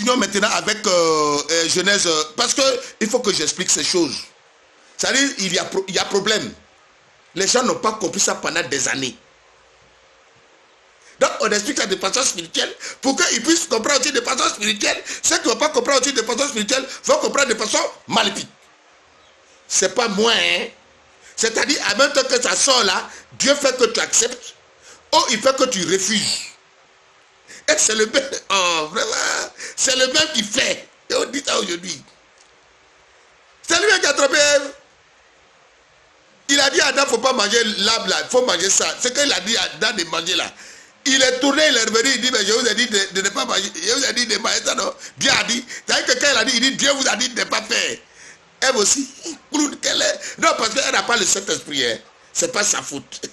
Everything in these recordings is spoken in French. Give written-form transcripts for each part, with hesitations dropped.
continuons maintenant avec Genèse, parce qu'il faut que j'explique ces choses. C'est-à-dire, il y a problème. Les gens n'ont pas compris ça pendant des années. Donc, on explique ça de façon spirituelle pour qu'ils puissent comprendre aussi de façon spirituelle. Ceux qui ne vont pas comprendre aussi de façon spirituelle vont comprendre de façon maléfique. C'est pas moi, hein. C'est-à-dire, en même temps que ça sort là, Dieu fait que tu acceptes, ou il fait que tu refuses. Et c'est le même, oh, vraiment, c'est le même qui fait. Et on dit ça aujourd'hui. C'est lui qui a attrapé Ève. Il a dit à Adam, il ne faut pas manger l'arbre là, il faut manger ça. C'est qu'il a dit à Adam de manger là. Il est tourné, il est revenu, il dit, mais je vous ai dit de ne pas manger. Je vous ai dit de manger ça, non. Dieu a dit, c'est-à-dire que quand il a dit, il dit, Dieu vous a dit de ne pas faire. Ève aussi, non, parce qu'elle n'a pas le Saint-Esprit, hein. C'est pas sa faute.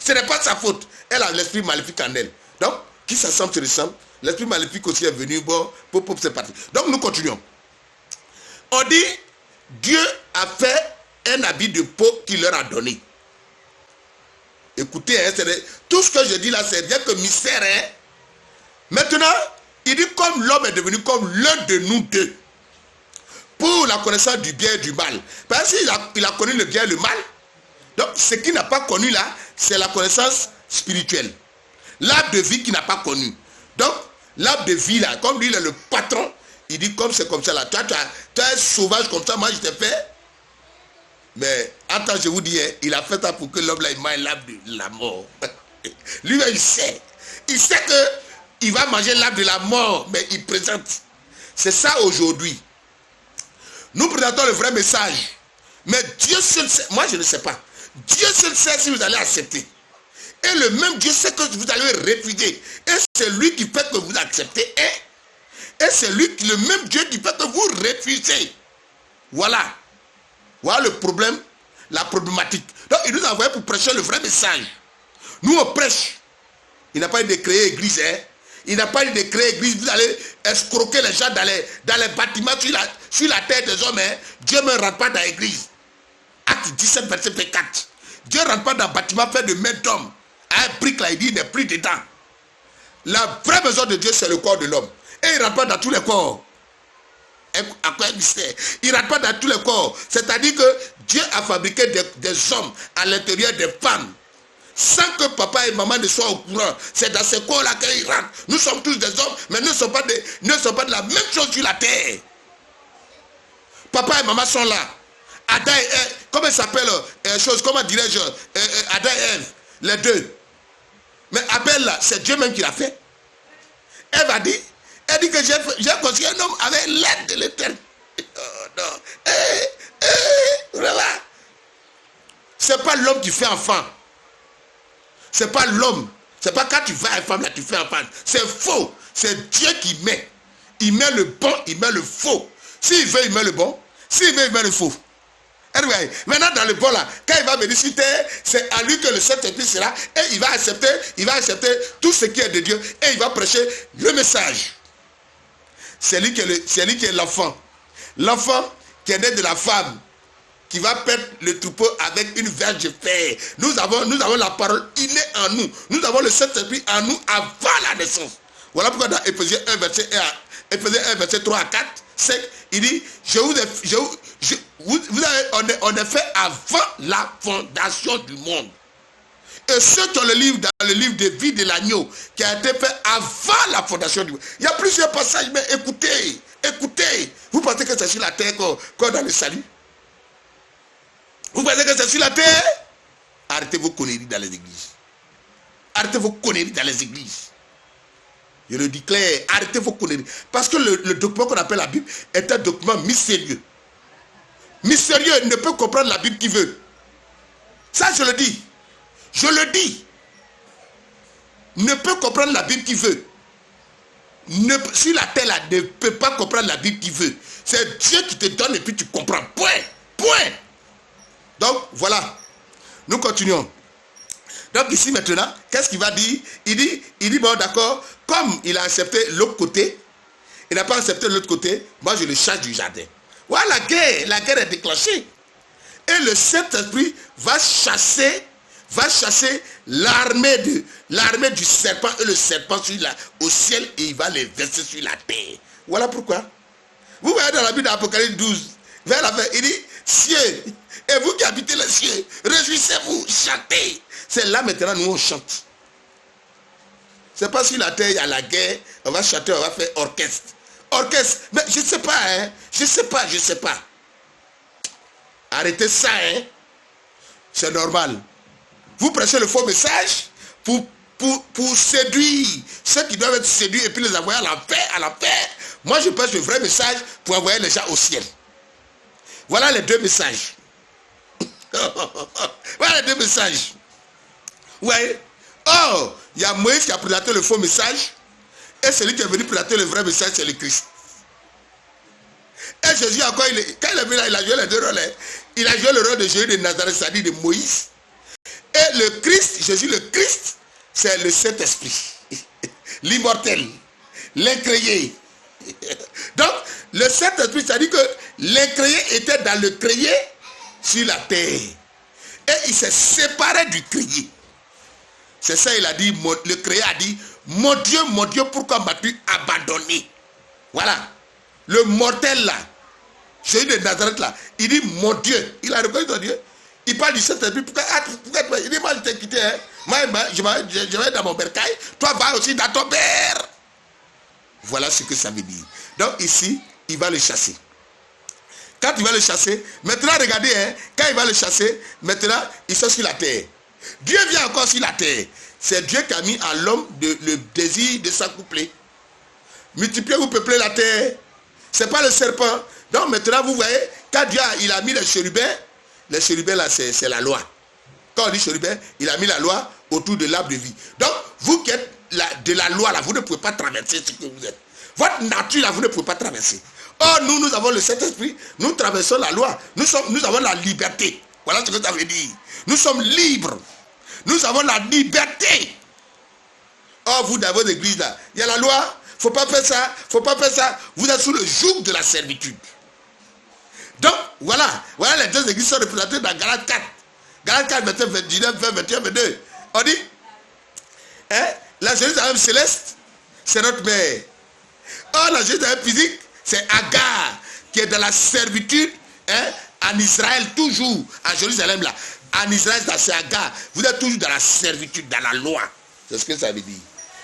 Ce n'est pas sa faute. Elle a l'esprit maléfique en elle. Donc, qui s'assemble se ressemble. L'esprit maléfique aussi est venu, bon, pour c'est parti. Donc, nous continuons. On dit, Dieu a fait un habit de peau qu'il leur a donné. Écoutez, hein, tout ce que je dis là, c'est bien que mystère. Hein. Maintenant, il dit comme l'homme est devenu comme l'un de nous deux. Pour la connaissance du bien et du mal. Parce qu'il a connu le bien et le mal. Donc, ce qu'il n'a pas connu là, c'est la connaissance spirituelle. L'arbre de vie qu'il n'a pas connu. Donc, l'arbre de vie là, comme lui, il est le patron, il dit comme c'est comme ça là. Toi, tu es sauvage comme ça, moi je t'ai fait. Mais, attends, je vous dis, hein, il a fait ça pour que l'homme là, il mange l'arbre de la mort. Lui, il sait. Il sait qu'il va manger l'arbre de la mort, mais il présente. C'est ça aujourd'hui. Nous présentons le vrai message. Mais Dieu seul sait. Moi, je ne sais pas. Dieu seul sait si vous allez accepter. Et le même Dieu sait que vous allez refuser. Et c'est lui qui fait que vous acceptez. Et c'est lui, le même Dieu qui fait que vous refusez. Voilà. Voilà le problème, la problématique. Donc, il nous a envoyé pour prêcher le vrai message. Nous, on prêche. Il n'a pas eu de créer église, hein. Il n'a pas eu de créer église. Vous allez escroquer les gens dans les bâtiments sur la terre des hommes. Hein. Dieu ne rentre pas dans l'église. Acte 17, verset 4. Dieu ne rentre pas dans un bâtiment fait de main d'homme. Un brique là, il dit, il n'est plus dedans. La vraie maison de Dieu, c'est le corps de l'homme. Et il ne rentre pas dans tous les corps. À quoi il mystère? Il ne rentre pas dans tous les corps. C'est-à-dire que Dieu a fabriqué des hommes à l'intérieur des femmes. Sans que papa et maman ne soient au courant. C'est dans ce corps-là qu'ils rentrent. Nous sommes tous des hommes, mais nous ne sommes pas de la même chose sur la terre. Papa et maman sont là. Adam et Ève, comment il s'appelle comment dirais-je, Adam et Ève, les deux. Mais Abel là, c'est Dieu même qui l'a fait. Ève a dit, elle dit que j'ai construit un homme avec l'aide de l'Éternel. Oh non. Voilà. C'est pas l'homme qui fait enfant. C'est pas l'homme. C'est pas quand tu fais une femme là, tu fais enfant. C'est faux. C'est Dieu qui met. Il met le bon, il met le faux. S'il veut, il met le bon. S'il veut, il met le faux. Anyway, maintenant dans le bon là, quand il va venir sur terre, c'est à lui que le Saint-Esprit sera et il va accepter tout ce qui est de Dieu et il va prêcher le message. C'est lui qui est l'enfant. L'enfant qui est né de la femme, qui va perdre le troupeau avec une verge père. Nous avons la parole innée en nous. Nous avons le Saint-Esprit en nous avant la naissance. Voilà pourquoi dans Éphésiens 1, verset 3 à 4, 5, il dit, on est fait avant la fondation du monde. Et ceux qui ont le livre dans le livre de vie de l'agneau, qui a été fait avant la fondation du monde. Il y a plusieurs passages, mais écoutez. Vous pensez que c'est sur la terre qu'on dans le salut? Vous pensez que c'est sur la terre? Arrêtez vos conneries dans les églises. Arrêtez vos conneries dans les églises. Je le dis clair, arrêtez vos conneries. Parce que le document qu'on appelle la Bible est un document mystérieux. Mystérieux, il ne peut comprendre la Bible qu'il veut. Ça, je le dis. Je le dis. Ne peut comprendre la Bible qu'il veut. Si la terre là, ne peut pas comprendre la Bible qu'il veut. C'est Dieu qui te donne et puis tu comprends. Point. Donc, voilà. Nous continuons. Donc, ici maintenant, qu'est-ce qu'il va dire? Il dit, bon, d'accord, comme il a accepté l'autre côté, il n'a pas accepté l'autre côté, moi, je le chasse du jardin. Voilà, la guerre est déclenchée. Et le Saint-Esprit va chasser va chasser l'armée du serpent et le serpent au ciel et il va les verser sur la terre. Voilà pourquoi. Vous voyez dans la Bible d'Apocalypse 12, vers la fin, il dit, cieux, et vous qui habitez les cieux, réjouissez-vous, chantez. C'est là maintenant nous on chante. C'est pas sur la terre, il y a la guerre, on va chanter, on va faire orchestre. Orchestre, mais je ne sais pas, hein. Je sais pas. Arrêtez ça, hein. C'est normal. Vous prêchez le faux message pour séduire ceux qui doivent être séduits et puis les envoyer à l'enfer. Moi, je prêche le vrai message pour envoyer les gens au ciel. Voilà les deux messages. Voilà les deux messages. Ouais. Oh, il y a Moïse qui a présenté le faux message et celui qui est venu présenter le vrai message, c'est le Christ. Et Jésus encore, quand il est venu là, il a joué les deux rôles. Il a joué le rôle de Jésus de Nazareth, c'est-à-dire de Moïse. Et le Christ, Jésus le Christ, c'est le Saint-Esprit. L'immortel, l'incréé. Donc, le Saint-Esprit, c'est-à-dire que l'incréé était dans le créé sur la terre. Et il s'est séparé du créé. C'est ça, il a dit, le créé a dit, mon Dieu, pourquoi m'as-tu abandonné? Voilà. Le mortel là, Jésus de Nazareth là, il dit, mon Dieu, il a reconnu ton Dieu. Il parle du Saint-Esprit, pourquoi il dit, moi je t'ai quitté, hein. Moi, je vais dans mon bercail, toi va aussi dans ton père. Voilà ce que ça veut dire. Donc ici, il va le chasser. Quand il va le chasser, maintenant regardez, hein, quand il va le chasser, maintenant ils sont sur la terre. Dieu vient encore sur la terre. C'est Dieu qui a mis à l'homme le désir de s'accoupler. Multipliez-vous, peuplez la terre. C'est pas le serpent. Donc maintenant, vous voyez, quand Dieu il a mis les chérubins là, c'est la loi. Quand on dit chérubin, il a mis la loi autour de l'arbre de vie. Donc, vous qui êtes de la loi là, vous ne pouvez pas traverser ce que vous êtes. Votre nature là, vous ne pouvez pas traverser. Or, nous avons le Saint-Esprit, nous traversons la loi. Nous avons la liberté. Voilà ce que ça veut dire. Nous sommes libres. Nous avons la liberté. Or, vous dans vos églises là, il y a la loi. Faut pas faire ça, faut pas faire ça. Vous êtes sous le joug de la servitude. Donc, voilà les deux églises sont représentées dans Galates 4. Galates 4, 29, 19, 20, 21, 22. On dit, hein, la Jérusalem céleste, c'est notre mère. Or, la Jérusalem physique, c'est Agar, qui est dans la servitude, hein, en Israël, toujours, à Jérusalem là. En Israël, c'est Agar. Vous êtes toujours dans la servitude, dans la loi. C'est ce que ça veut dire.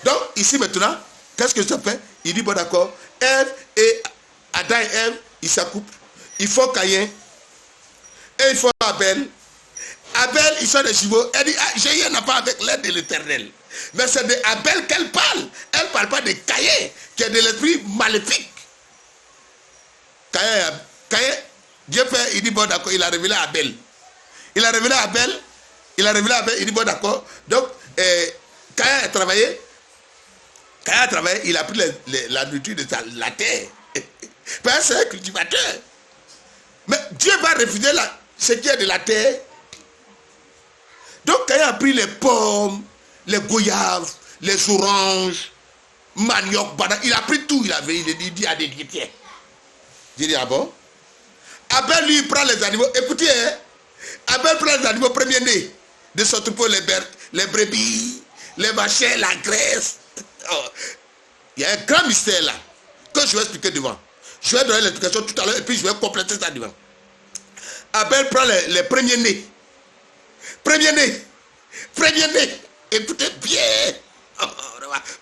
Donc, ici maintenant, qu'est-ce que ça fait? Il dit, bon d'accord, Ève et Adam et Ève, ils s'accouplent. Il faut Caïn. Et il faut Abel. Abel, ils sont des chevaux. Elle dit, j'ai rien à part avec l'aide de l'Éternel. Mais c'est de Abel qu'elle parle. Elle ne parle pas de Caïn, qui est de l'esprit maléfique. Caïn, Dieu fait, il dit, bon d'accord, il a révélé à Abel. Il a révélé à Abel, il dit, bon d'accord. Donc, Caïn a travaillé, il a pris la nourriture de la terre. Parce que c'est un cultivateur. Mais Dieu va refuser ce qui est de la terre. Donc, Caïn a pris les pommes, les goyaves, les oranges, manioc, banane. Il a pris tout, il dit à des tiens. J'ai dit, ah bon? Abel, lui, il prend les animaux. Écoutez, hein, Abel prend les animaux premiers-nés de son troupeau, les brebis, les machins, la graisse. Oh. Il y a un grand mystère là, que je vais expliquer devant. Je vais donner l'explication tout à l'heure et puis je vais compléter ça devant. Abel prend les premiers-nés. Premier-né. Écoutez bien.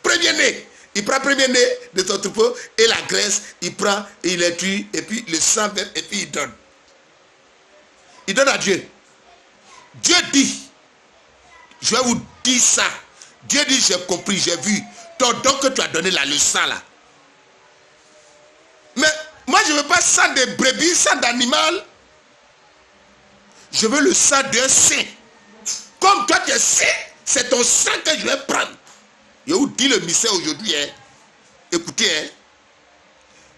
Premier-né. Il prend premier-né de son troupeau et la graisse, il prend, il les tue, et puis le sang, et puis il donne. Il donne à Dieu. Dieu dit, je vais vous dire ça. Dieu dit, j'ai compris, j'ai vu. Ton don que tu as donné là, le sang là. Mais moi, je ne veux pas sang de brebis, sang d'animal. Je veux le sang d'un saint. Comme toi tu es saint, c'est ton sang que je vais prendre. Je vous dis le mystère aujourd'hui. Hein. Écoutez, hein.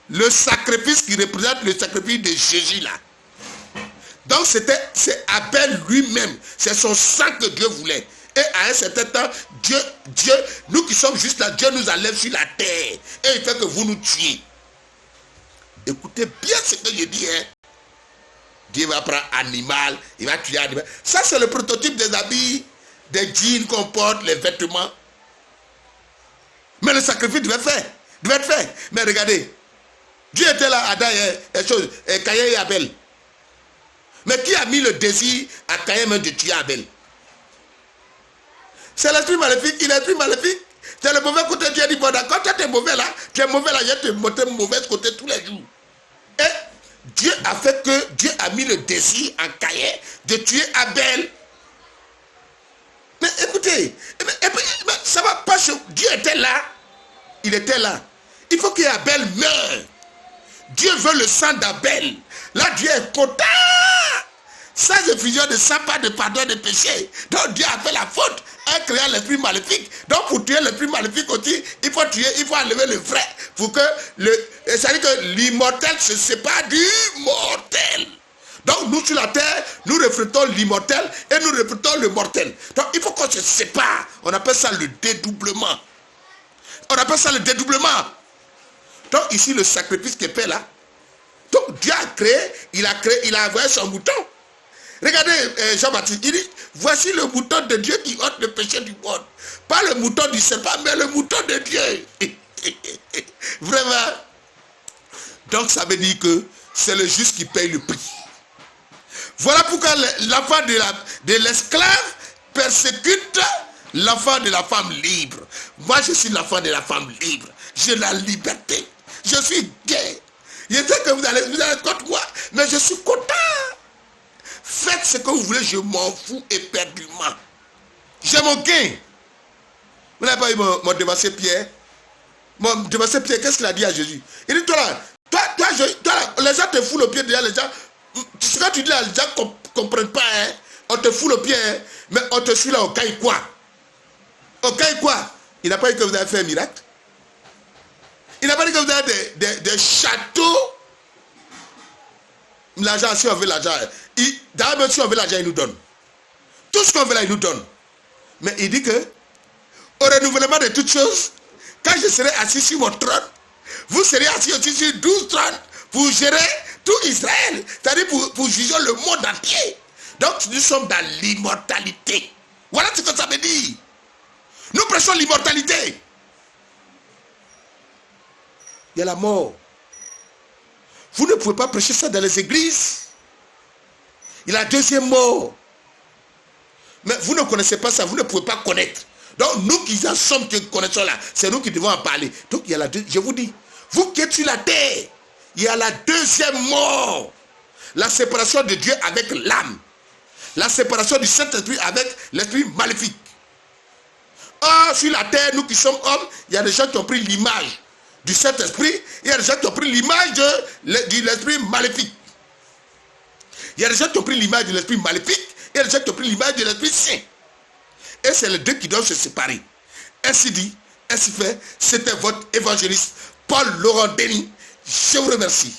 Le sacrifice qui représente le sacrifice de Jésus là. Donc c'est Abel lui-même. C'est son sang que Dieu voulait. Et à un certain temps, Dieu, nous qui sommes juste là, Dieu nous enlève sur la terre. Et il fait que vous nous tuiez. Écoutez bien ce que je dis. Hein. Dieu va prendre animal, il va tuer animal. Ça, c'est le prototype des habits, des jeans qu'on porte, les vêtements. Mais le sacrifice devait être fait. Mais regardez, Dieu était là, Adam et Caïn et Abel. Mais qui a mis le désir à Caïn même de tuer Abel? C'est l'esprit maléfique, il est l'esprit maléfique. C'est le mauvais côté. Dieu dit, bon d'accord, tu es mauvais là, je vais te montrer le mauvais côté tous les jours. Et Dieu a fait que Dieu a mis le désir en Caïn de tuer Abel. Mais écoutez, ça va pas. Dieu était là. Il était là. Il faut qu'Abel meure. Dieu veut le sang d'Abel. Là, Dieu est content. Sans effusion de sang, pas de pardon de péché. Donc Dieu a fait la faute en créant l'esprit maléfique. Donc pour tuer l'esprit maléfique aussi, il faut enlever le vrai. Pour que c'est-à-dire que l'immortel se sépare du mortel. Donc nous sur la terre, nous reflétons l'immortel et nous reflétons le mortel. Donc il faut qu'on se sépare. On appelle ça le dédoublement. Donc ici le sacrifice qui est fait là. Donc Dieu a créé, il a envoyé son mouton. Regardez Jean-Baptiste, il dit, voici le mouton de Dieu qui ôte le péché du monde. Pas le mouton du serpent, mais le mouton de Dieu. Vraiment. Donc ça veut dire que c'est le juste qui paye le prix. Voilà pourquoi l'enfant de l'esclave persécute l'enfant de la femme libre. Moi je suis l'enfant de la femme libre. J'ai la liberté. Je suis gay. Je sais que vous allez contre moi, mais je suis content. Faites ce que vous voulez, je m'en fous éperdument. J'ai mon gain. Vous n'avez pas eu mon dévancé Pierre? Mon dévancé Pierre, qu'est-ce qu'il a dit à Jésus? Il dit, toi là, les gens te foulent au pied déjà, les gens, ce que tu dis là, les gens ne comprennent pas, hein? On te fout le pied, hein? Mais on te suit là au caille quoi? Au caille quoi? Il n'a pas dit que vous avez fait un miracle. Il n'a pas dit que vous avez des châteaux. L'argent, si on veut l'argent, d'ailleurs même si on veut l'argent, il nous donne. Tout ce qu'on veut là, il nous donne. Mais il dit que, au renouvellement de toutes choses, quand je serai assis sur mon trône, vous serez assis aussi sur 12 trônes pour gérer tout Israël. C'est-à-dire pour juger le monde entier. Donc nous sommes dans l'immortalité. Voilà ce que ça veut dire. Nous prêchons l'immortalité. Il y a la mort. Vous ne pouvez pas prêcher ça dans les églises. Il y a la deuxième mort. Mais vous ne connaissez pas ça, vous ne pouvez pas connaître. Donc nous qui en sommes, qui connaissons là, c'est nous qui devons en parler. Donc il y a la deuxième, je vous dis, vous qui êtes sur la terre, il y a la deuxième mort. La séparation de Dieu avec l'âme. La séparation du Saint-Esprit avec l'esprit maléfique. Or, sur la terre, nous qui sommes hommes, il y a des gens qui ont pris l'image du Saint-Esprit, il y a des gens qui ont pris l'image de l'esprit maléfique. Il y a des gens qui ont pris l'image de l'esprit maléfique, il y a des gens qui ont pris l'image de l'esprit saint. Et c'est les deux qui doivent se séparer. Ainsi dit, ainsi fait, c'était votre évangéliste Paul Laurent Denis. Je vous remercie.